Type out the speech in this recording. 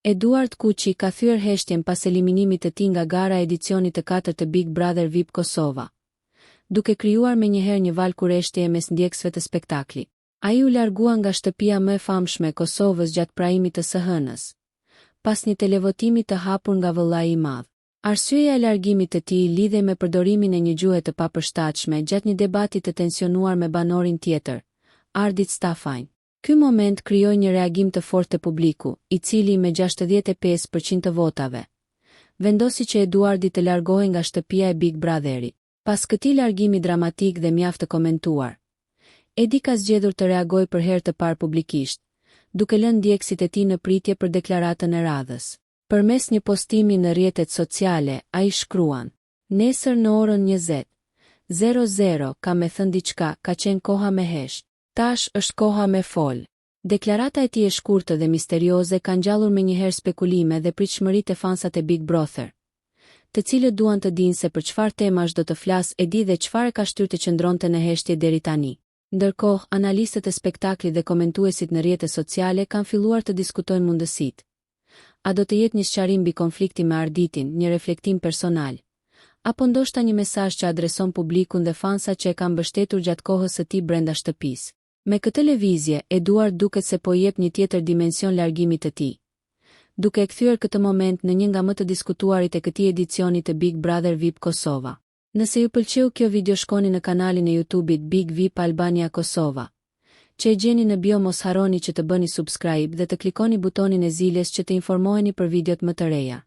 Eduard Kuqi ka thyer heshtjen pas eliminimit të tij nga gara e edicionit të 4 të Big Brother VIP Kosova, duke krijuar menjëherë një valë kurreshtjeje mes ndjekësve të spektaklit. Ai u largua nga shtëpia më e famshme e Kosovës gjatë praimit të SHN-s, pas një televotimi të hapur nga vëllai i madh. Arsyeja e largimit të tij lidhej me përdorimin e një gjuhe të papërshtatshme gjatë një debati të tensionuar me banorin tjetër, Ardit Stafajn. Ky moment krijoi një reagim të fortë të publiku, i cili me 65% të votave vendosi që Eduardi të largohej nga shtëpia e Big Brotherit. Pas këtij largimi dramatik dhe mjaft të komentuar, Edi ka zgjedhur të reagojë për herë të parë publikisht, duke lënë ndjekësit e tij në pritje për deklaratën e radhës. Përmes një postimi në rrjetet sociale, ai shkruan: "Nesër në orën 20:00 ka me thënë diçka, ka qenë koha me hesht. Tash është koha me fol." Deklarata e tij e shkurtër dhe misterioze ka ngjallur menjëherë spekulime dhe pritshmëritë e fansat e Big Brother, të cilët duan të dinë se për çfarë temash do të flas Edi dhe çfarë ka shtyrë të qëndronte në heshtje deri tani. Ndërkohë, analistët e spektaklit dhe komentuesit në rrjetet sociale kanë filluar të diskutojnë mundësitë. A do të jetë një sqarim mbi konfliktin me Arditin, një reflektim personal, apo ndoshta një mesazh që adreson publikun dhe fansat që e kanë mbështetur gjatë kohës së tij brenda shtëpisë. Me këtë lëvizje, Eduard duket se po i jep një tjetër dimension largimit të tij, duke e kthyer këtë moment në një nga më të diskutuarit e këtij edicioni të Big Brother VIP Kosova. Nëse ju pëlqeu kjo video, shkoni në kanalin e YouTube-it Big VIP Albania Kosova, që e gjeni në bio. Mos harroni që të bëni subscribe dhe të klikoni butonin e ziljes që të informoheni për videot më të reja.